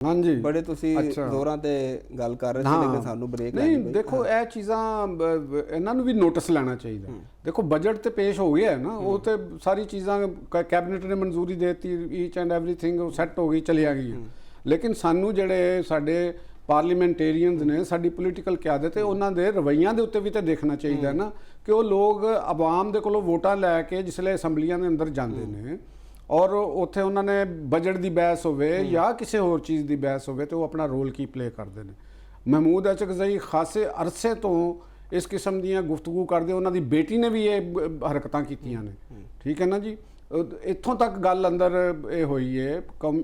हाँ जी बड़े ਤੁਸੀਂ ਜ਼ੋਰਾਂ ਤੇ ਗੱਲ ਕਰ ਰਹੇ ਸੀ ਲੇਕਿਨ ਸਾਨੂੰ ਬ੍ਰੇਕ ਨਹੀਂ ਦੇਖੋ ਇਹ ਚੀਜ਼ਾਂ ਇਹਨਾਂ ਨੂੰ ਵੀ ਨੋਟਿਸ ਲੈਣਾ ਚਾਹੀਦਾ। ਦੇਖੋ ਬਜਟ ਤੇ ਪੇਸ਼ ਹੋ ਗਿਆ ਹੈ ਨਾ, ਉਹ ਤੇ ਸਾਰੀ ਚੀਜ਼ਾਂ ਕੈਬਨਿਟ ਨੇ ਮਨਜ਼ੂਰੀ ਦੇ ਦਿੱਤੀ, ਈਚ ਐਂਡ ਐਵਰੀਥਿੰਗ ਉਹ ਸੈੱਟ ਹੋ ਗਈ, ਚਲੀਆਂ ਗਈਆਂ। ਲੇਕਿਨ ਸਾਨੂੰ ਜਿਹੜੇ ਸਾਡੇ ਪਾਰਲੀਮੈਂਟੇਰੀਅਨਸ ਨੇ, ਸਾਡੀ ਪੋਲੀਟੀਕਲ ਕਿਆਦਤ ਹੈ, ਉਹਨਾਂ ਦੇ ਰਵੱਈਆਂ ਦੇ ਉੱਤੇ ਵੀ ਤਾਂ ਦੇਖਣਾ ਚਾਹੀਦਾ ਨਾ ਕਿ ਉਹ ਲੋਕ ਆਵਾਮ ਦੇ ਕੋਲੋਂ ਵੋਟਾਂ ਲੈ ਕੇ ਜਿਸਲੇ ਅਸੈਂਬਲੀਆਂ ਦੇ ਅੰਦਰ ਜਾਂਦੇ ਨੇ ਔਰ ਉੱਥੇ ਉਹਨਾਂ ਨੇ ਬਜਟ ਦੀ ਬਹਿਸ ਹੋਵੇ ਜਾਂ ਕਿਸੇ ਹੋਰ ਚੀਜ਼ ਦੀ ਬਹਿਸ ਹੋਵੇ ਤੇ ਉਹ ਆਪਣਾ ਰੋਲ ਕੀ ਪਲੇ ਕਰਦੇ ਨੇ। ਮਹਿਮੂਦ ਅਚਕਜ਼ਈ ਖਾਸੇ ਅਰਸੇ ਤੋਂ ਇਸ ਕਿਸਮ ਦੀਆਂ ਗੁਫ਼ਤਗੂ ਕਰਦੇ, ਉਹਨਾਂ ਦੀ ਬੇਟੀ ਨੇ ਵੀ ਇਹ ਹਰਕਤਾਂ ਕੀਤੀਆਂ ਨੇ, ਠੀਕ ਹੈ ਨਾ ਜੀ। ਇੱਥੋਂ ਤੱਕ ਗੱਲ ਅੰਦਰ ਇਹ ਹੋਈ ਹੈ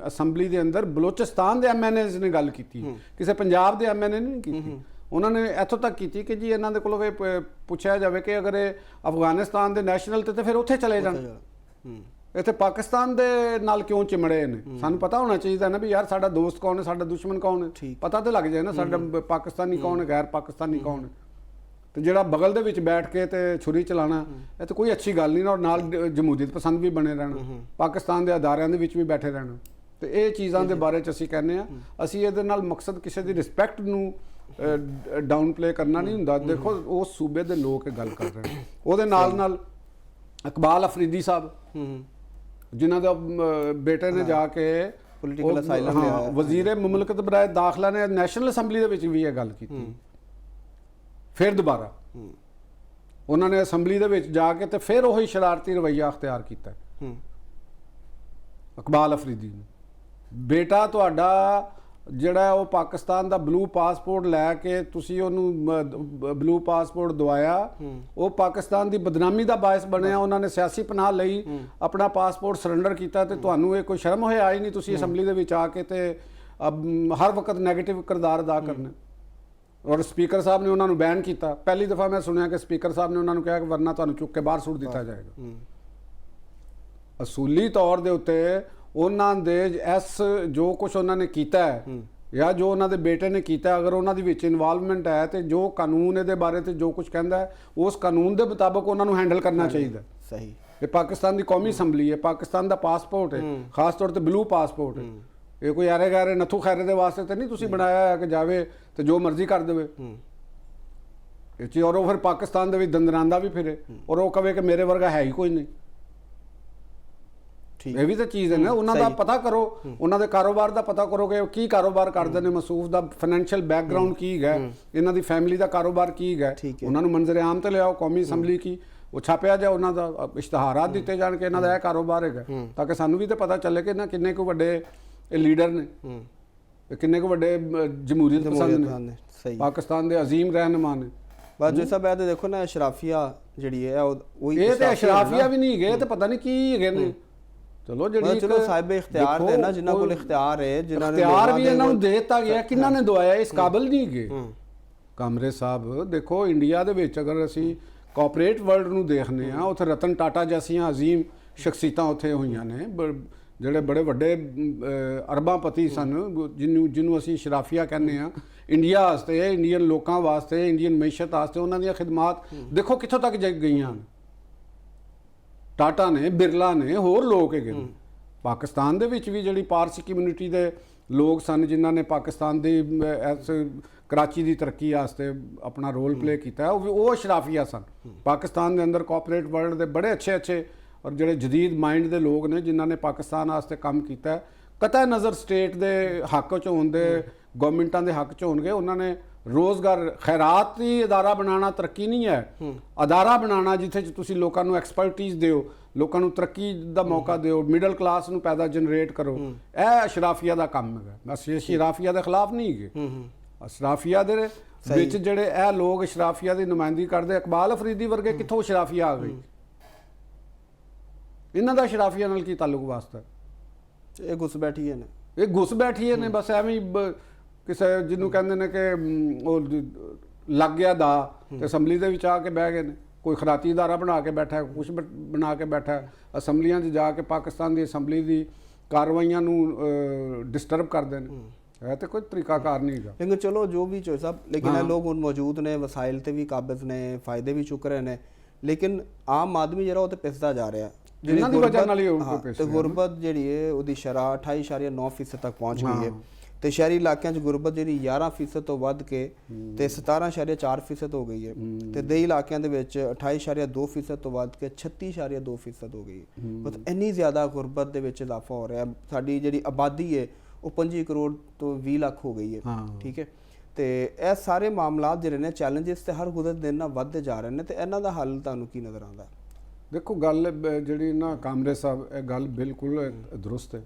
ਅਸੈਂਬਲੀ ਦੇ ਅੰਦਰ ਬਲੋਚਿਸਤਾਨ ਦੇ MNAs ਨੇ ਗੱਲ ਕੀਤੀ, ਕਿਸੇ ਪੰਜਾਬ ਦੇ MNA ਨੇ ਨਹੀਂ ਕੀਤੀ। ਉਹਨਾਂ ਨੇ ਇੱਥੋਂ ਤੱਕ ਕੀਤੀ ਕਿ ਜੀ ਇਹਨਾਂ ਦੇ ਕੋਲੋਂ ਪੁੱਛਿਆ ਜਾਵੇ ਕਿ ਅਗਰ ਇਹ ਅਫਗਾਨਿਸਤਾਨ ਦੇ ਨੈਸ਼ਨਲ ਤੇ ਫਿਰ ਉੱਥੇ ਚਲੇ ਜਾਣ, ਇੱਥੇ ਪਾਕਿਸਤਾਨ ਦੇ ਨਾਲ ਕਿਉਂ ਚਿਮੜੇ ਨੇ। ਸਾਨੂੰ ਪਤਾ ਹੋਣਾ ਚਾਹੀਦਾ ਨਾ ਵੀ ਯਾਰ ਸਾਡਾ ਦੋਸਤ ਕੌਣ ਹੈ, ਸਾਡਾ ਦੁਸ਼ਮਣ ਕੌਣ ਹੈ, ਪਤਾ ਤਾਂ ਲੱਗ ਜਾਏ ਨਾ ਸਾਡਾ ਪਾਕਿਸਤਾਨੀ ਕੌਣ ਹੈ, ਗੈਰ ਪਾਕਿਸਤਾਨੀ ਕੌਣ ਹੈ। ਤੇ ਜਿਹੜਾ ਬਗਲ ਦੇ ਵਿੱਚ ਬੈਠ ਕੇ ਤੇ ਛੁਰੀ ਚਲਾਣਾ ਇਹ ਤਾਂ ਕੋਈ ਅੱਛੀ ਗੱਲ ਨਹੀਂ ਨਾ, ਔਰ ਨਾਲ ਜਮਹੂਰੀਅਤ ਪਸੰਦ ਵੀ ਬਣੇ ਰਹਿਣਾ, ਪਾਕਿਸਤਾਨ ਦੇ ਅਦਾਰਿਆਂ ਦੇ ਵਿੱਚ ਵੀ ਬੈਠੇ ਰਹਿਣਾ। ਤੇ ਇਹ ਚੀਜ਼ਾਂ ਦੇ ਬਾਰੇ 'ਚ ਅਸੀਂ ਕਹਿੰਦੇ ਆ, ਅਸੀਂ ਇਹਦੇ ਨਾਲ ਮਕਸਦ ਕਿਸੇ ਦੀ ਰਿਸਪੈਕਟ ਨੂੰ ਡਾਊਨ ਪਲੇ ਕਰਨਾ ਨਹੀਂ ਹੁੰਦਾ। ਦੇਖੋ ਉਸ ਸੂਬੇ ਦੇ ਲੋਕ ਇਹ ਗੱਲ ਕਰ ਰਹੇ ਨੇ। ਉਹਦੇ ਨਾਲ ਇਕਬਾਲ ਅਫਰੀਦੀ ਸਾਹਿਬ ਜਿਨ੍ਹਾਂ ਦਾ ਬੇਟੇ ਨੇ ਜਾ ਕੇ ਪੋਲੀਟੀਕਲ ਅਸਾਈਲਮ ਲਿਆ, ਵਜ਼ੀਰ ਮੁਮਲਕਤ ਬਰਾਏ ਦਾਖਲਾ ਨੇ ਨੈਸ਼ਨਲ ਅਸੈਂਬਲੀ ਦੇ ਵਿੱਚ ਵੀ ਇਹ ਗੱਲ ਕੀਤੀ। ਫਿਰ ਦੁਬਾਰਾ ਉਹਨਾਂ ਨੇ ਅਸੈਂਬਲੀ ਦੇ ਵਿੱਚ ਜਾ ਕੇ ਤੇ ਫਿਰ ਉਹੀ ਸ਼ਰਾਰਤੀ ਰਵੱਈਆ ਅਖਤਿਆਰ ਕੀਤਾ ਇਕਬਾਲ ਅਫਰੀਦੀ ਨੇ। ਬੇਟਾ ਤੁਹਾਡਾ ਜਿਹੜਾ ਉਹ ਪਾਕਿਸਤਾਨ ਦਾ ਬਲੂ ਪਾਸਪੋਰਟ ਲੈ ਕੇ ਤੁਸੀਂ ਉਹਨੂੰ ਬਲੂ ਪਾਸਪੋਰਟ ਦਵਾਇਆ, ਉਹ ਪਾਕਿਸਤਾਨ ਦੀ ਬਦਨਾਮੀ ਦਾ ਬਾਇਸ ਬਣਿਆ। ਉਹਨਾਂ ਨੇ ਸਿਆਸੀ ਪਨਾਹ ਲਈ ਆਪਣਾ ਪਾਸਪੋਰਟ ਸਰੈਂਡਰ ਕੀਤਾ ਤੇ ਤੁਹਾਨੂੰ ਇਹ ਕੋਈ ਸ਼ਰਮ ਹੋਇਆ ਹੀ ਨਹੀਂ ਤੁਸੀਂ ਅਸੈਂਬਲੀ ਦੇ ਵਿੱਚ ਆ ਕੇ ਤੇ ਹਰ ਵਕਤ ਨੈਗੇਟਿਵ ਕਿਰਦਾਰ ਅਦਾ ਕਰਨਾ। ਔਰ ਸਪੀਕਰ ਸਾਹਿਬ ਨੇ ਉਹਨਾਂ ਨੂੰ ਬੈਨ ਕੀਤਾ। ਪਹਿਲੀ ਦਫਾ ਮੈਂ ਸੁਣਿਆ ਕਿ ਸਪੀਕਰ ਸਾਹਿਬ ਨੇ ਉਹਨਾਂ ਨੂੰ ਕਿਹਾ ਕਿ ਵਰਨਾ ਤੁਹਾਨੂੰ ਚੁੱਕ ਕੇ ਬਾਹਰ ਸੁੱਟ ਦਿੱਤਾ ਜਾਏਗਾ। ਅਸੂਲੀ ਤੌਰ ਦੇ ਉੱਤੇ ਉਹਨਾਂ ਦੇ ਜੋ ਕੁਝ ਉਹਨਾਂ ਨੇ ਕੀਤਾ ਹੈ ਜਾਂ ਜੋ ਉਹਨਾਂ ਦੇ ਬੇਟੇ ਨੇ ਕੀਤਾ, ਅਗਰ ਉਹਨਾਂ ਦੇ ਵਿੱਚ ਇਨਵੋਲਵਮੈਂਟ ਹੈ ਤੇ ਜੋ ਕਾਨੂੰਨ ਇਹਦੇ ਬਾਰੇ ਤੇ ਜੋ ਕੁਝ ਕਹਿੰਦਾ ਹੈ ਉਸ ਕਾਨੂੰਨ ਦੇ ਮੁਤਾਬਕ ਉਹਨਾਂ ਨੂੰ ਹੈਂਡਲ ਕਰਨਾ ਚਾਹੀਦਾ। ਸਹੀ, ਇਹ ਪਾਕਿਸਤਾਨ ਦੀ ਕੌਮੀ ਅਸੈਂਬਲੀ ਹੈ, ਪਾਕਿਸਤਾਨ ਦਾ ਪਾਸਪੋਰਟ ਹੈ, ਖਾਸ ਤੌਰ ਤੇ ਬਲੂ ਪਾਸਪੋਰਟ ਹੈ। ਇਹ ਕੋਈ ਆਰੇ ਗਾਰੇ ਨੱਥੂ ਖੈਰੇ ਦੇ ਵਾਸਤੇ ਤਾਂ ਨਹੀਂ ਤੁਸੀਂ ਬਣਾਇਆ ਹੈ ਕਿ ਜਾਵੇ ਤੇ ਜੋ ਮਰਜ਼ੀ ਕਰ ਦੇਵੇ ਇਹ ਚੀਜ਼। ਔਰ ਉਹ ਫਿਰ ਪਾਕਿਸਤਾਨ ਦੇ ਵਿੱਚ ਦੰਦਰਾਂਦਾ ਵੀ ਫਿਰੇ ਔਰ ਉਹ ਕਵੇ ਕਿ ਮੇਰੇ ਵਰਗਾ ਹੈ ਹੀ ਕੋਈ ਨਹੀਂ। ਇਹ ਵੀ ਤਾਂ ਚੀਜ਼ ਹੈ ਨਾ, ਉਹਨਾਂ ਦਾ ਪਤਾ ਕਰੋ, ਉਹਨਾਂ ਦੇ ਕਾਰੋਬਾਰ ਦਾ ਪਤਾ ਕਰੋ ਕਿ ਕੀ ਕਾਰੋਬਾਰ ਕਰਦੇ ਨੇ, ਮਸੂਫ ਦਾ ਫਾਈਨੈਂਸ਼ੀਅਲ ਬੈਕਗ੍ਰਾਉਂਡ ਕੀ ਹੈ, ਇਹਨਾਂ ਦੀ ਫੈਮਿਲੀ ਦਾ ਕਾਰੋਬਾਰ ਕੀ ਹੈ। ਉਹਨਾਂ ਨੂੰ ਮੰਜ਼ਰ ਆਮ ਤੇ ਲਿਆਓ, ਕੌਮੀ ਅਸੈਂਬਲੀ ਕੀ ਉਹ ਛਾਪਿਆ ਜਾ, ਉਹਨਾਂ ਦਾ ਇਸ਼ਤਿਹਾਰਾਤ ਦਿੱਤੇ ਜਾਣ ਕਿ ਇਹਨਾਂ ਦਾ ਇਹ ਕਾਰੋਬਾਰ ਹੈਗਾ, ਤਾਂ ਕਿ ਸਾਨੂੰ ਵੀ ਤਾਂ ਪਤਾ ਚੱਲੇ ਕਿ ਨਾ ਕਿੰਨੇ ਕੁ ਵੱਡੇ ਇਹ ਲੀਡਰ ਨੇ, ਕਿੰਨੇ ਕੁ ਵੱਡੇ ਜਮਹੂਰੀਅਤ ਪਸੰਦ ਨੇ, ਪਾਕਿਸਤਾਨ ਦੇ ਅਜ਼ੀਮ ਰਹਿਨੁਮਾ ਨੇ। ਬਸ ਜੋ ਸਭ ਇਹ ਦੇਖੋ ਨਾ ਅਸ਼ਰਾਫੀਆ ਜਿਹੜੀ ਹੈ ਇਹ ਤੇ ਅਸ਼ਰਾਫੀਆ ਵੀ ਨਹੀਂ ਹੈਗੇ ਤੇ ਪਤਾ ਨਹੀਂ ਕੀ ਹੈਗੇ ਨੇ। ਚਲੋ ਜਿਹੜੀ ਚਲੋ ਸਾਹਿਬ ਇਖਤਿਆਰ ਦੇ ਨਾ, ਜਿਨ੍ਹਾਂ ਕੋਲ ਇਖਤਿਆਰ ਹੈ, ਜਿਨ੍ਹਾਂ ਨੇ ਇਖਤਿਆਰ ਵੀ ਇਹਨਾਂ ਨੂੰ ਦੇ ਦਿੱਤਾ ਗਿਆ, ਕਿਹਨਾਂ ਨੇ ਦਵਾਇਆ, ਇਸ ਕਾਬਲ ਨਹੀਂ ਹੈਗੇ। ਕਾਮਰੇ ਸਾਹਿਬ ਦੇਖੋ ਇੰਡੀਆ ਦੇ ਵਿੱਚ ਅਗਰ ਅਸੀਂ ਕਾਰਪੋਰੇਟ ਵਰਲਡ ਨੂੰ ਦੇਖਦੇ ਹਾਂ, ਉੱਥੇ ਰਤਨ ਟਾਟਾ ਜੈਸੀਆਂ ਅਜ਼ੀਮ ਸ਼ਖਸੀਅਤਾਂ ਉੱਥੇ ਹੋਈਆਂ ਨੇ, ਜਿਹੜੇ ਬੜੇ ਵੱਡੇ ਅਰਬਾਂਪਤੀ ਸਨ, ਜਿਹਨੂੰ ਅਸੀਂ ਸ਼ਰਾਫੀਆ ਕਹਿੰਦੇ ਹਾਂ। ਇੰਡੀਆ ਵਾਸਤੇ, ਇੰਡੀਅਨ ਲੋਕਾਂ ਵਾਸਤੇ, ਇੰਡੀਅਨ ਮੈਸ਼ੀਅਤ ਵਾਸਤੇ ਉਹਨਾਂ ਦੀਆਂ ਖਿਦਮਾਤ ਦੇਖੋ ਕਿੱਥੋਂ ਤੱਕ ਗਈਆਂ ਹਨ। ਟਾਟਾ ਨੇ, ਬਿਰਲਾ ਨੇ, ਹੋਰ ਲੋਕ ਹੈਗੇ ਨੇ। ਪਾਕਿਸਤਾਨ ਦੇ ਵਿੱਚ ਵੀ ਜਿਹੜੀ ਪਾਰਸੀ ਕਮਿਊਨਿਟੀ ਦੇ ਲੋਕ ਸਨ ਜਿਨ੍ਹਾਂ ਨੇ ਪਾਕਿਸਤਾਨ ਦੀ ਕਰਾਚੀ ਦੀ ਤਰੱਕੀ ਵਾਸਤੇ ਆਪਣਾ ਰੋਲ ਪਲੇ ਕੀਤਾ, ਉਹ ਅਸ਼ਰਾਫੀਆ ਸਨ। ਪਾਕਿਸਤਾਨ ਦੇ ਅੰਦਰ ਕਾਰਪੋਰੇਟ ਵਰਲਡ ਦੇ ਬੜੇ ਅੱਛੇ ਔਰ ਜਿਹੜੇ ਜਦੀਦ ਮਾਈਂਡ ਦੇ ਲੋਕ ਨੇ ਜਿਨ੍ਹਾਂ ਨੇ ਪਾਕਿਸਤਾਨ ਵਾਸਤੇ ਕੰਮ ਕੀਤਾ। ਕਤਈ ਨਜ਼ਰ ਸਟੇਟ ਦੇ ਹੱਕ 'ਚ ਹੋਣ ਦੇ, ਗਵਰਨਮੈਂਟਾਂ ਦੇ ਹੱਕ 'ਚ ਹੋਣਗੇ। ਉਹਨਾਂ ਨੇ ਰੋਜ਼ਗਾਰ, ਖੈਰਾਤੀ ਅਦਾਰਾ ਬਣਾਉਣਾ ਤਰੱਕੀ ਨਹੀਂ ਹੈ, ਅਦਾਰਾ ਬਣਾਉਣਾ ਜਿੱਥੇ ਤੁਸੀਂ ਲੋਕਾਂ ਨੂੰ ਐਕਸਪਰਟੀਜ਼ ਦਿਓ, ਲੋਕਾਂ ਨੂੰ ਤਰੱਕੀ ਦਾ ਮੌਕਾ ਦਿਓ, ਮਿਡਲ ਕਲਾਸ ਨੂੰ ਪੈਦਾ ਜਨਰੇਟ ਕਰੋ। ਇਹ ਅਸ਼ਰਾਫੀਆ ਦਾ ਕੰਮ ਹੈਗਾ। ਅਸੀਂ ਅਸ਼ਰਾਫੀਆ ਦੇ ਖਿਲਾਫ ਨਹੀਂ ਹੈਗੇ। ਅਸ਼ਰਾਫੀਆ ਦੇ ਵਿੱਚ ਜਿਹੜੇ ਇਹ ਲੋਕ ਅਸ਼ਰਾਫੀਆ ਦੀ ਨੁਮਾਇੰਦਗੀ ਕਰਦੇ, ਇਕਬਾਲ ਅਫਰੀਦੀ ਵਰਗੇ ਕਿੱਥੋਂ ਅਸ਼ਰਾਫੀਆ ਆ ਗਈ? ਇਹਨਾਂ ਦਾ ਅਸ਼ਰਾਫੀਆ ਨਾਲ ਕੀ ਤਾਲੁਕ ਵਾਸਤਾ? ਇਹ ਘੁਸ ਬੈਠੀਏ ਨੇ, ਇਹ ਘੁਸ ਬੈਠੀਏ ਨੇ ਬਸ ਐਵੇਂ ਕਿਸੇ ਜਿਹਨੂੰ ਕਹਿੰਦੇ ਨੇ ਕਿ ਉਹ ਲੱਗ ਗਿਆ ਦਾ ਤੇ ਅਸੈਂਬਲੀ ਦੇ ਵਿੱਚ ਆ ਕੇ ਬਹਿ ਗਏ ਨੇ। ਕੋਈ ਖਰਾਤੀ ਅਦਾਰਾ ਬਣਾ ਕੇ ਬੈਠਾ, ਕੁਛ ਬਣਾ ਕੇ ਬੈਠਾ, ਅਸੈਂਬਲੀਆਂ 'ਚ ਜਾ ਕੇ ਪਾਕਿਸਤਾਨ ਦੀ ਅਸੈਂਬਲੀ ਦੀ ਕਾਰਵਾਈਆਂ ਨੂੰ ਡਿਸਟਰਬ ਕਰਦੇ ਨੇ। ਇਹ ਤਾਂ ਕੋਈ ਤਰੀਕਾਕਾਰ ਨਹੀਂ ਹੈਗਾ। ਲੇਕਿਨ ਚਲੋ ਜੋ ਵੀ ਚੋਇਸ ਆ, ਲੇਕਿਨ ਇਹ ਲੋਕ ਹੁਣ ਮੌਜੂਦ ਨੇ, ਵਸਾਇਲ ਤੇ ਵੀ ਕਾਬਜ਼ ਨੇ, ਫਾਇਦੇ ਵੀ ਚੁੱਕ ਰਹੇ ਨੇ, ਲੇਕਿਨ ਆਮ ਆਦਮੀ ਜਿਹੜਾ ਉਹ ਤੇ ਪਿਸਦਾ ਜਾ ਰਿਹਾ। ਜਿਨ੍ਹਾਂ ਦੀ ਵਜ੍ਹਾ ਨਾਲ ਹੀ ਤੇ ਗੁਰਬਤ ਜਿਹੜੀ ਹੈ ਉਹਦੀ ਸ਼ਰ੍ਹਾ 28.9% ਤੱਕ ਪਹੁੰਚ ਗਈ ਹੈ। ਤੇ ਸ਼ਹਿਰੀ ਇਲਾਕਿਆਂ 'ਚ ਗੁਰਬਤ ਜਿਹੜੀ 11% ਤੋਂ ਵੱਧ ਕੇ ਤੇ 17.4% ਹੋ ਗਈ ਹੈ ਤੇ ਦੇਹੀ ਇਲਾਕਿਆਂ ਦੇ ਵਿੱਚ 28.2% ਤੋਂ ਵੱਧ ਕੇ 36.2% ਹੋ ਗਈ ਹੈ। ਮਤਲਬ ਇੰਨੀ ਜ਼ਿਆਦਾ ਗੁਰਬਤ ਦੇ ਵਿੱਚ ਇਜ਼ਾਫਾ ਹੋ ਰਿਹਾ। ਸਾਡੀ ਜਿਹੜੀ ਆਬਾਦੀ ਹੈ ਉਹ 25 ਕਰੋੜ ਤੋਂ 20 ਲੱਖ ਹੋ ਗਈ ਹੈ। ਠੀਕ ਹੈ, ਤੇ ਇਹ ਸਾਰੇ ਮਾਮਲਾਤ ਜਿਹੜੇ ਨੇ ਚੈਲੰਜਸ ਤੇ ਹਰ ਗੁਜ਼ਰ ਦਿਨ ਨਾਲ ਵੱਧਦੇ ਜਾ ਰਹੇ ਨੇ, ਤੇ ਇਹਨਾਂ ਦਾ ਹੱਲ ਤੁਹਾਨੂੰ ਕੀ ਨਜ਼ਰ ਆਉਂਦਾ? ਦੇਖੋ ਗੱਲ ਜਿਹੜੀ ਨਾ ਕਾਮਰੇ ਸਾਹਿਬ, ਇਹ ਗੱਲ ਬਿਲਕੁਲ ਦਰੁਸਤ ਹੈ।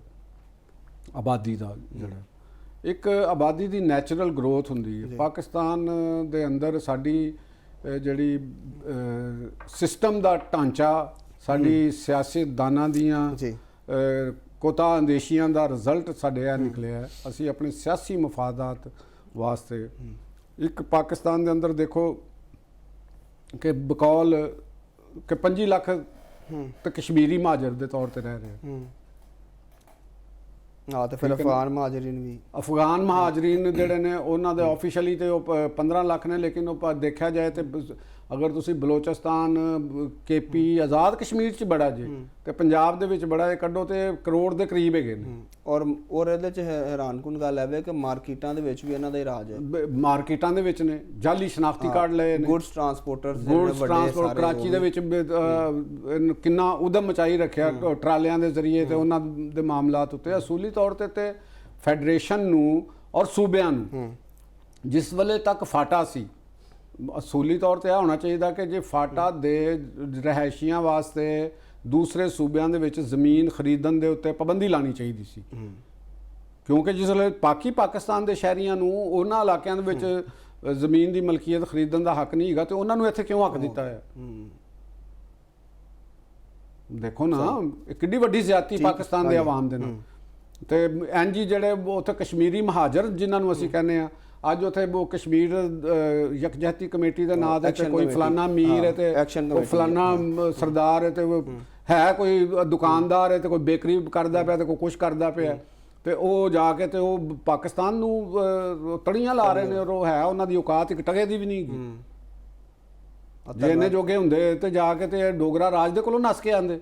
ਆਬਾਦੀ ਦਾ ਜਿਹੜਾ ਇੱਕ ਆਬਾਦੀ ਦੀ ਨੈਚੁਰਲ ਗਰੋਥ ਹੁੰਦੀ ਹੈ। ਪਾਕਿਸਤਾਨ ਦੇ ਅੰਦਰ ਸਾਡੀ ਜਿਹੜੀ ਸਿਸਟਮ ਦਾ ਢਾਂਚਾ, ਸਾਡੀ ਸਿਆਸਤਦਾਨਾਂ ਦੀਆਂ ਕੋਤਾ ਅੰਦੇਸ਼ੀਆਂ ਦਾ ਰਿਜ਼ਲਟ ਸਾਡੇ ਇਹ ਨਿਕਲਿਆ। ਅਸੀਂ ਆਪਣੇ ਸਿਆਸੀ ਮਫਾਦਾਤ ਵਾਸਤੇ ਇੱਕ ਪਾਕਿਸਤਾਨ ਦੇ ਅੰਦਰ ਦੇਖੋ ਕਿ ਬਕੌਲ ਕਿ 25 ਲੱਖ ਤੇ ਕਸ਼ਮੀਰੀ ਮਹਾਜਰ ਦੇ ਤੌਰ ਤੇ ਰਹਿ ਰਹੇ। ਤੇ ਫਿਰ ਅਫਗਾਨ ਮਹਾਜਰੀਨ ਜਿਹੜੇ ਨੇ ਉਹਨਾਂ ਦੇ ਆਫੀਸ਼ੀਅਲੀ ਤੇ ਉਹ 15 ਲੱਖ ਨੇ, ਲੇਕਿਨ ਉਹ ਦੇਖਿਆ ਜਾਏ ਤੇ ਅਗਰ ਤੁਸੀਂ ਬਲੋਚਿਸਤਾਨ, ਕੇਪੀ, ਆਜ਼ਾਦ ਕਸ਼ਮੀਰ 'ਚ ਬੜਾ ਜੇ ਤੇ ਪੰਜਾਬ ਦੇ ਵਿੱਚ ਬੜਾ ਕੱਢੋ ਤੇ ਕਰੋੜ ਦੇ ਕਰੀਬ ਹੈਗੇ ਨੇ। ਔਰ ਇਹਦੇ 'ਚ ਹੈਰਾਨਕੁਨ ਗੱਲ ਹੈ ਕਿ ਮਾਰਕੀਟਾਂ ਦੇ ਵਿੱਚ ਵੀ ਇਹਨਾਂ ਦਾ ਹੀ ਰਾਜ ਹੈ। ਮਾਰਕੀਟਾਂ ਦੇ ਵਿੱਚ ਨੇ ਜਾਲੀ ਸ਼ਨਾਖਤੀ ਕਾਰਡ ਲਏ ਨੇ, ਗੁੱਡਸ ਟਰਾਂਸਪੋਰਟ ਕਰਾਚੀ ਦੇ ਵਿੱਚ ਕਿੰਨਾ ਉਦਮ ਮਚਾਈ ਰੱਖਿਆ ਟਰਾਲਿਆਂ ਦੇ ਜ਼ਰੀਏ ਤੇ ਉਹਨਾਂ ਦੇ ਮਾਮਲਾਤ ਉੱਤੇ। ਅਸੂਲੀ ਤੌਰ ਤੇ ਫੈਡਰੇਸ਼ਨ ਨੂੰ ਔਰ ਸੂਬਿਆਂ ਨੂੰ ਜਿਸ ਵੇਲੇ ਤੱਕ ਫਾਟਾ ਸੀ, ਅਸੂਲੀ ਤੌਰ ਤੇ ਇਹ ਹੋਣਾ ਚਾਹੀਦਾ ਕਿ ਜੇ ਫਾਟਾ ਦੇ ਰਿਹਾਇਸ਼ੀਆਂ ਵਾਸਤੇ ਦੂਸਰੇ ਸੂਬਿਆਂ ਦੇ ਵਿੱਚ ਜ਼ਮੀਨ ਖਰੀਦਣ ਦੇ ਉੱਤੇ ਪਾਬੰਦੀ ਲਾਣੀ ਚਾਹੀਦੀ ਸੀ, ਕਿਉਂਕਿ ਜਿਸ ਵੇਲੇ ਪਾਕਿਸਤਾਨ ਦੇ ਸ਼ਹਿਰੀਆਂ ਨੂੰ ਉਹਨਾਂ ਇਲਾਕਿਆਂ ਦੇ ਵਿੱਚ ਜ਼ਮੀਨ ਦੀ ਮਲਕੀਅਤ ਖਰੀਦਣ ਦਾ ਹੱਕ ਨਹੀਂ ਹੈਗਾ ਤੇ ਉਹਨਾਂ ਨੂੰ ਇੱਥੇ ਕਿਉਂ ਹੱਕ ਦਿੱਤਾ ਹੈ? ਦੇਖੋ ਨਾ ਕਿੰਨੀ ਵੱਡੀ ਜ਼ਿਆਦਤੀ ਪਾਕਿਸਤਾਨ ਦੇ ਆਵਾਮ ਦੇ ਨਾਲ। ਤੇ ਐਨਜੀ ਜਿਹੜੇ ਉੱਥੇ ਕਸ਼ਮੀਰੀ ਮਹਾਜਰ ਜਿਨ੍ਹਾਂ ਨੂੰ ਅਸੀਂ ਕਹਿੰਦੇ ਆ, ਅੱਜ ਉੱਥੇ ਉਹ ਕਸ਼ਮੀਰ ਯਕਜਹਤੀ ਕਮੇਟੀ ਦੇ ਨਾਂ ਤੇ ਕੋਈ ਫਲਾਨਾ ਅਮੀਰ ਹੈ ਤੇ ਉਹ ਫਲਾਨਾ ਸਰਦਾਰ ਹੈ ਤੇ ਹੈ ਕੋਈ ਦੁਕਾਨਦਾਰ ਹੈ ਤੇ ਕੋਈ ਬੇਕਰੀ ਕਰਦਾ ਪਿਆ ਤੇ ਕੋਈ ਕੁਛ ਕਰਦਾ ਪਿਆ ਤੇ ਉਹ ਜਾ ਕੇ ਤੇ ਉਹ ਪਾਕਿਸਤਾਨ ਨੂੰ ਤੜੀਆਂ ਲਾ ਰਹੇ ਨੇ। ਔਰ ਉਹ ਹੈ ਉਹਨਾਂ ਦੀ ਔਕਾਤ ਇੱਕ ਟਕੇ ਦੀ ਵੀ ਨਹੀਂ ਹੈਗੀ। ਜੇ ਇੰਨੇ ਜੋਗੇ ਹੁੰਦੇ ਤੇ ਜਾ ਕੇ ਤੇ ਡੋਗਰਾ ਰਾਜ ਦੇ ਕੋਲੋਂ ਨੱਸ ਕੇ ਆਂਦੇ,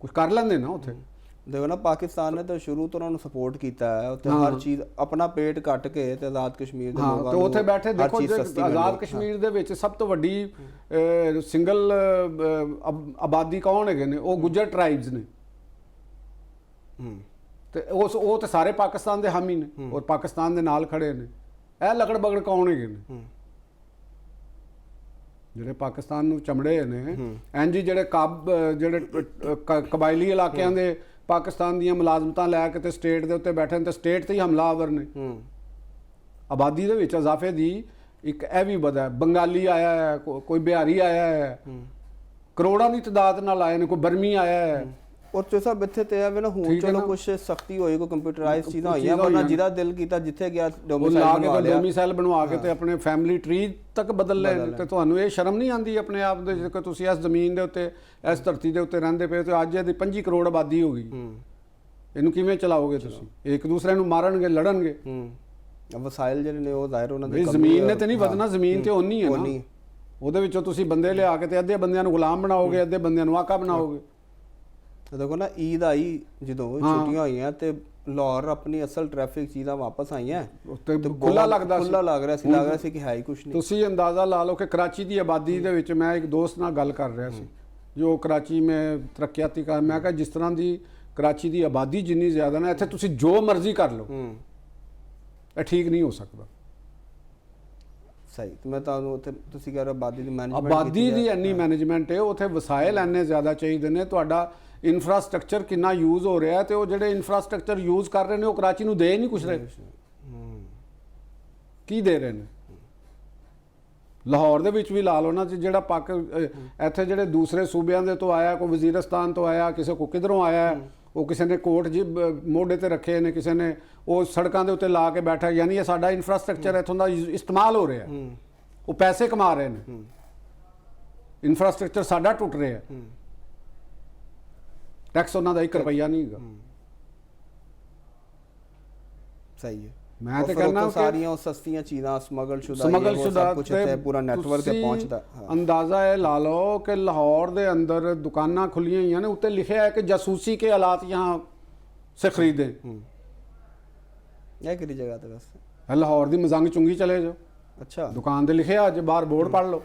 ਕੁਝ ਕਰ ਲੈਂਦੇ ਨਾ ਉੱਥੇ। ਦੇਖੋ ਨਾ, ਪਾਕਿਸਤਾਨ ਨੇ ਤਾਂ ਸ਼ੁਰੂ ਤੋਂ ਉਹਨਾਂ ਨੂੰ ਸਪੋਰਟ ਕੀਤਾ ਹੈ। ਉੱਥੇ ਹਰ ਚੀਜ਼ ਆਪਣਾ ਪੇਟ ਕੱਟ ਕੇ ਤੇ ਆਜ਼ਾਦ ਕਸ਼ਮੀਰ ਦੇ ਲੋਕਾਂ ਨੂੰ ਤੇ ਉੱਥੇ ਬੈਠੇ ਦੇਖੋ ਆਜ਼ਾਦ ਕਸ਼ਮੀਰ ਦੇ ਵਿੱਚ ਸਭ ਤੋਂ ਵੱਡੀ ਸਿੰਗਲ ਆਬਾਦੀ ਕੌਣ ਹੈਗੇ ਨੇ? ਉਹ ਗੁੱਜਰ ਟ੍ਰਾਈਬਸ ਨੇ। ਤੇ ਉਹ ਤੇ ਸਾਰੇ ਪਾਕਿਸਤਾਨ ਦੇ ਹਾਮੀ ਨੇ ਔਰ ਪਾਕਿਸਤਾਨ ਦੇ ਨਾਲ ਖੜੇ ਨੇ। ਇਹ ਲਗੜ ਬਗੜ ਕੌਣ ਹੈਗੇ ਨੇ ਜਿਹੜੇ ਪਾਕਿਸਤਾਨ ਨੂੰ ਚਮੜੇ ਨੇ? ਐਨਜੀ ਜਿਹੜੇ ਕਬਾਇਲੀ ਇਲਾਕਿਆਂ ਦੇ ਪਾਕਿਸਤਾਨ ਦੀਆਂ ਮੁਲਾਜ਼ਮਤਾਂ ਲੈ ਕੇ ਤੇ ਸਟੇਟ ਦੇ ਉੱਤੇ ਬੈਠੇ ਨੇ ਤੇ ਸਟੇਟ ਤੇ ਹੀ ਹਮਲਾਵਰ ਨੇ। ਆਬਾਦੀ ਦੇ ਵਿੱਚ ਇਜ਼ਾਫੇ ਦੀ ਇੱਕ ਇਹ ਵੀ ਵਜ੍ਹਾ ਹੈ। ਬੰਗਾਲੀ ਆਇਆ ਹੈ, ਕੋਈ ਬਿਹਾਰੀ ਆਇਆ ਹੈ, ਕਰੋੜਾਂ ਦੀ ਤਾਦਾਦ ਨਾਲ ਆਏ ਨੇ, ਕੋਈ ਬਰਮੀ ਆਇਆ ਹੈ। ਔਰ ਤੇ ਸਭ ਇੱਥੇ ਤੇ ਆਵੇ ਨਾ, ਹੁਣ ਚਲੋ ਕੁਝ ਸਖਤੀ ਹੋਈ, ਕੋਈ ਕੰਪਿਊਟਰਾਈਜ਼ ਚੀਜ਼ਾਂ ਹੋਈਆਂ, ਪਰ ਜਿਹਦਾ ਦਿਲ ਕੀਤਾ ਜਿੱਥੇ ਗਿਆ ਡੋਮਿਸਾਈਲ ਬਣਵਾ ਕੇ ਤੇ ਆਪਣੇ ਫੈਮਿਲੀ ਟਰੀ ਤੱਕ ਬਦਲ ਲਏ। ਤੇ ਤੁਹਾਨੂੰ ਇਹ ਸ਼ਰਮ ਨਹੀਂ ਆਉਂਦੀ ਆਪਣੇ ਆਪ ਦੇ ਕਿ ਤੁਸੀਂ ਇਸ ਜ਼ਮੀਨ ਦੇ ਉੱਤੇ, ਇਸ ਧਰਤੀ ਦੇ ਉੱਤੇ ਰਹਿੰਦੇ ਪਏ ਤੇ ਅੱਜ ਇਹਦੀ 25 ਕਰੋੜ ਆਬਾਦੀ ਹੋ ਗਈ। ਇਹਨੂੰ ਕਿਵੇਂ ਚਲਾਓਗੇ ਤੁਸੀਂ? ਇੱਕ ਦੂਸਰੇ ਨੂੰ ਮਾਰਨਗੇ, ਲੜਨਗੇ। ਵਸਾਇਲ ਜਿਹੜੇ ਨੇ ਉਹ ਜ਼ਾਹਿਰ ਉਹਨਾਂ ਦੇ ਜ਼ਮੀਨ ਨੇ ਤੇ ਨਹੀਂ ਵਧਣਾ, ਜ਼ਮੀਨ ਤੇ ਓਨੀ ਹੈ ਨਾ। ਉਹਦੇ ਵਿੱਚੋਂ ਤੁਸੀਂ ਬੰਦੇ ਲਿਆ ਕੇ ਤੇ ਅੱਧੇ ਬੰਦਿਆਂ ਨੂੰ ਗੁਲਾਮ ਬਣਾਓਗੇ, ਅੱਧੇ ਬੰਦਿਆਂ ਨੂੰ ਆਕਾ ਬਣਾਓਗੇ। ਦੇਖੋ ਨਾ, ਈਦ ਆਈ ਜਦੋਂ ਛੁੱਟੀਆਂ ਹੋਈਆਂ ਤੇ ਲਾਹੌਰ ਆਪਣੀ ਅਸਲ ਟ੍ਰੈਫਿਕ ਚੀਜ਼ਾਂ ਵਾਪਸ ਆਈਆਂ ਤੇ ਖੁੱਲਾ ਲੱਗ ਰਿਹਾ ਸੀ ਕਿ ਹੈ ਹੀ ਕੁਛ ਨਹੀਂ। ਤੁਸੀਂ ਅੰਦਾਜ਼ਾ ਲਾ ਲਓ ਕਿ ਕਰਾਚੀ ਦੀ ਆਬਾਦੀ ਦੇ ਵਿੱਚ, ਮੈਂ ਇੱਕ ਦੋਸਤ ਨਾਲ ਗੱਲ ਕਰ ਰਿਹਾ ਸੀ ਜੋ ਕਰਾਚੀ ਮੈਂ ਤਰੱਕੀਆਤੀ ਕਰ, ਮੈਂ ਕਿਹਾ ਜਿਸ ਤਰ੍ਹਾਂ ਦੀ ਕਰਾਚੀ ਦੀ ਆਬਾਦੀ ਜਿੰਨੀ ਜ਼ਿਆਦਾ ਨਾ, ਇੱਥੇ ਤੁਸੀਂ ਜੋ ਮਰਜ਼ੀ ਕਰ ਲਓ, ਇਹ ਠੀਕ ਨਹੀਂ ਹੋ ਸਕਦਾ। ਸਹੀ। ਮੈਂ ਤੁਹਾਨੂੰ ਉੱਥੇ ਤੁਸੀਂ ਕਹਿ ਰਹੇ ਆਬਾਦੀ ਦੀ ਮੈਨੇਜਮੈਂਟ, ਆਬਾਦੀ ਦੀ ਇੰਨੀ ਮੈਨੇਜਮੈਂਟ ਹੈ, ਉੱਥੇ ਵਸਾਇਲ ਇੰਨੇ ਜ਼ਿਆਦਾ ਚਾਹੀਦੇ ਨੇ। ਤੁਹਾਡਾ ਇਨਫਰਾਸਟ੍ਰਕਚਰ ਕਿੰਨਾ ਯੂਜ਼ ਹੋ ਰਿਹਾ ਤੇ ਉਹ ਜਿਹੜੇ ਇਨਫਰਾਸਟ੍ਰਕਚਰ ਯੂਜ਼ ਕਰ ਰਹੇ ਨੇ ਉਹ ਕਰਾਚੀ ਨੂੰ ਦੇ ਨਹੀਂ ਕੁਛ ਰਹੇ। ਕੀ ਦੇ ਰਹੇ ਨੇ? ਲਾਹੌਰ ਦੇ ਵਿੱਚ ਵੀ ਲਾ ਲਓ ਨਾ, ਜਿਹੜਾ ਇੱਥੇ ਜਿਹੜੇ ਦੂਸਰੇ ਸੂਬਿਆਂ ਦੇ ਤੋਂ ਆਇਆ, ਕੋਈ ਵਜ਼ੀਰਸਤਾਨ ਤੋਂ ਆਇਆ, ਕਿਸੇ ਕੋ ਕਿਧਰੋਂ ਆਇਆ, ਉਹ ਕਿਸੇ ਨੇ ਕੋਟ ਜੀ ਮੋਢੇ ਤੇ ਰੱਖੇ ਨੇ, ਕਿਸੇ ਨੇ ਉਹ ਸੜਕਾਂ ਦੇ ਉੱਤੇ ਲਾ ਕੇ ਬੈਠਾ। ਯਾਨੀ ਇਹ ਸਾਡਾ ਇਨਫਰਾਸਟ੍ਰਕਚਰ ਇੱਥੋਂ ਦਾ ਇਸਤੇਮਾਲ ਹੋ ਰਿਹਾ, ਉਹ ਪੈਸੇ ਕਮਾ ਰਹੇ ਨੇ, ਇਨਫਰਾਸਟ੍ਰਕਚਰ ਸਾਡਾ ਟੁੱਟ ਰਿਹਾ। ਟੈਕਸ ਉਹਨਾਂ ਦਾ 1 ਰੁਪਈਆ ਨਹੀਂ ਹੈਗਾ। ਸਹੀ ਹੈ। ਮੈਂ ਤੇ ਕਹਿੰਦਾ ਸਾਰੀਆਂ ਸਸਤੀਆਂ ਚੀਜ਼ਾਂ ਸਮਗਲ ਸ਼ੁਦਾ ਕੁਝ ਤੇ ਪੂਰਾ ਨੈਟਵਰਕ ਤੇ ਪਹੁੰਚਦਾ। ਅੰਦਾਜ਼ਾ ਇਹ ਲਾ ਲਓ ਕਿ ਲਾਹੌਰ ਦੇ ਅੰਦਰ ਦੁਕਾਨਾਂ ਖੁੱਲੀਆਂ ਹੋਈਆਂ ਨੇ, ਉੱਤੇ ਲਿਖਿਆ ਹੈ ਕਿ ਜਾਸੂਸੀ ਕੇ ਹਾਲਾਤ ਯਹਾਂ ਸੇ ਖਰੀਦੇ। ਇਹ ਕਿਹੜੀ ਜਗ੍ਹਾ ਤੇ ਵੈਸੇ? ਇਹ ਲਾਹੌਰ ਦੀ ਮਜ਼ੰਗ ਚੁੰਗੀ ਚਲੇ ਜਾਓ, ਅੱਛਾ, ਦੁਕਾਨ ਤੇ ਲਿਖਿਆ ਅੱਜ ਬਾਹਰ ਬੋਰਡ ਪੜ੍ਹ ਲਓ।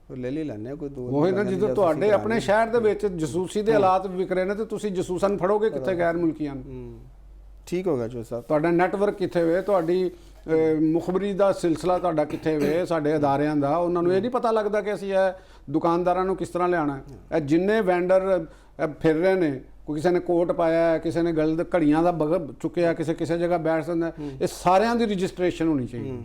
ਕੋਈ ਲੈ ਲਈ ਲੈਣੇ ਕੋਈ ਦੋ ਉਹੀ ਨਾ, ਜਦੋਂ ਤੁਹਾਡੇ ਆਪਣੇ ਸ਼ਹਿਰ ਦੇ ਵਿੱਚ ਜਸੂਸੀ ਦੇ ਹਾਲਾਤ ਵਿਕ ਰਹੇ ਨੇ ਤੇ ਤੁਸੀਂ ਜਸੂਸਾਂ ਨੂੰ ਫੜੋਗੇ ਕਿੱਥੇ, ਗੈਰ ਮੁਲਕੀਆਂ ਨੂੰ? ਠੀਕ ਹੋ ਗਿਆ ਜੋ ਸਾਹਿਬ। ਤੁਹਾਡਾ ਨੈਟਵਰਕ ਕਿੱਥੇ ਵੇ, ਤੁਹਾਡੀ ਮੁਖਬਰੀ ਦਾ ਸਿਲਸਿਲਾ ਤੁਹਾਡਾ ਕਿੱਥੇ ਵੇ, ਸਾਡੇ ਅਦਾਰਿਆਂ ਦਾ? ਉਹਨਾਂ ਨੂੰ ਇਹ ਨਹੀਂ ਪਤਾ ਲੱਗਦਾ ਕਿ ਅਸੀਂ ਇਹ ਦੁਕਾਨਦਾਰਾਂ ਨੂੰ ਕਿਸ ਤਰ੍ਹਾਂ ਲਿਆਉਣਾ ਹੈ। ਇਹ ਜਿੰਨੇ ਵੈਂਡਰ ਫਿਰ ਰਹੇ ਨੇ, ਕੋਈ ਕਿਸੇ ਨੇ ਕੋਟ ਪਾਇਆ, ਕਿਸੇ ਨੇ ਗਲ ਘੜੀਆਂ ਦਾ ਬਗ ਚੁੱਕਿਆ, ਕਿਸੇ ਜਗ੍ਹਾ ਬੈਠ ਜਾਂਦਾ, ਇਹ ਸਾਰਿਆਂ ਦੀ ਰਜਿਸਟ੍ਰੇਸ਼ਨ ਹੋਣੀ ਚਾਹੀਦੀ।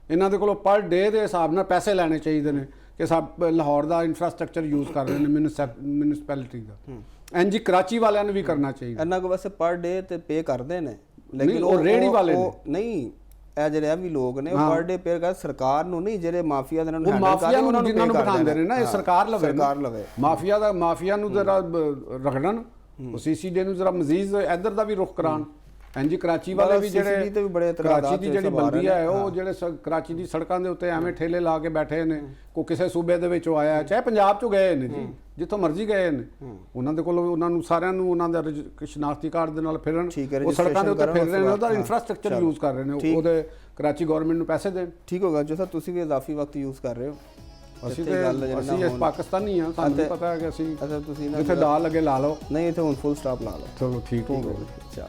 ਇਹਨਾਂ ਦੇ ਕੋਲੋਂ ਪਰ ਡੇ ਦੇ ਹਿਸਾਬ ਨਾਲ ਪੈਸੇ ਲੈਣੇ ਚਾਹੀਦੇ ਨੇ ਕਿ ਸਭ ਲਾਹੌਰ ਦਾ ਇਨਫਰਾਸਟ੍ਰਕਚਰ ਯੂਜ਼ ਕਰ ਰਹੇ ਨੇ, ਮਿਊਨਿਸਪੈਲਿਟੀ ਦਾ। ਇੰਜ ਕਰਾਚੀ ਵਾਲਿਆਂ ਨੂੰ ਵੀ ਕਰਨਾ ਚਾਹੀਦਾ। ਇਹਨਾਂ ਕੋ ਵੈਸੇ ਪਰ ਡੇ ਤੇ ਪੇ ਕਰਦੇ ਨੇ, ਨਹੀਂ, ਲੇਕਿਨ ਉਹ ਰੇਹੜੀ ਵਾਲੇ ਨੇ। ਨਹੀਂ, ਇਹ ਜਿਹੜੇ ਵੀ ਲੋਕ ਨੇ ਉਹ ਪਰ ਡੇ ਪੇ ਕਰ ਸਰਕਾਰ ਨੂੰ ਨਹੀਂ, ਜਿਹੜੇ ਮਾਫੀਆ ਦੇ ਨਾਲ ਉਹ ਮਾਫੀਆ ਨੂੰ ਜਿਨ੍ਹਾਂ ਨੂੰ ਬਿਠਾਉਂਦੇ ਨੇ ਨਾ, ਇਹ ਸਰਕਾਰ ਲਵੇ। ਸਰਕਾਰ ਲਵੇ ਮਾਫੀਆ ਨੂੰ ਜ਼ਰਾ ਰਗੜਨ, ਉਹ ਸੀਸੀਡੀ ਨੂੰ ਜ਼ਰਾ ਮਜ਼ੀਦ ਇੱਧਰ ਦਾ ਵੀ ਰੁਖ ਕਰਾਉਣ। ਇੰਜ ਕਰਾਚੀ ਵਾਲੇ ਵੀ ਜਿਹੜੇ ਕਰਾਚੀ ਦੀ ਜਿਹੜੀ ਬਲਦੀਆ ਹੈ, ਉਹ ਜਿਹੜੇ ਕਰਾਚੀ ਦੀ ਸੜਕਾਂ ਦੇ ਉੱਤੇ ਐਵੇਂ ਠੇਲੇ ਲਾ ਕੇ ਬੈਠੇ ਨੇ, ਕੋਈ ਕਿਸੇ ਸੂਬੇ ਦੇ ਵਿੱਚੋਂ ਆਇਆ, ਚਾਹੇ ਪੰਜਾਬ ਚੋਂ ਗਏ ਨੇ ਜੀ, ਜਿੱਥੋਂ ਮਰਜ਼ੀ ਗਏ ਨੇ, ਉਹਨਾਂ ਦੇ ਕੋਲ ਉਹਨਾਂ ਨੂੰ ਸਾਰਿਆਂ ਨੂੰ ਉਹਨਾਂ ਦਾ ਸ਼ਨਾਖਤੀ ਕਾਰਡ ਦੇ ਨਾਲ ਫਿਰਨ, ਉਹ ਸੜਕਾਂ ਦੇ ਉੱਤੇ ਫਿਰ ਰਹੇ ਨੇ, ਉਹਦਾ ਇਨਫਰਾਸਟ੍ਰਕਚਰ ਯੂਜ਼ ਕਰ ਰਹੇ ਨੇ, ਉਹਦੇ ਕਰਾਚੀ ਗਵਰਨਮੈਂਟ ਨੂੰ ਪੈਸੇ ਦੇਣ। ਠੀਕ ਹੋਗਾ ਜੋ ਸਰ, ਤੁਸੀਂ ਵੀ ਇਜ਼ਾਫੀ ਵਕਤ ਯੂਜ਼ ਕਰ ਰਹੇ ਹੋ। ਅਸੀਂ ਇਸ ਪਾਕਿਸਤਾਨੀ ਆ, ਸਾਨੂੰ ਨਹੀਂ ਪਤਾ ਹੈ ਕਿ ਅਸੀਂ ਅੱਛਾ, ਤੁਸੀਂ ਜਿੱਥੇ ਦਾਲ ਲੱਗੇ ਲਾ ਲਓ। ਨਹੀਂ, ਇੱਥੇ ਹੁਣ ਫੁੱਲ ਸਟਾਪ ਲਾ ਲਓ। ਚਲੋ ਠੀਕ ਹੋ ਗਿਆ। ਅੱਛਾ।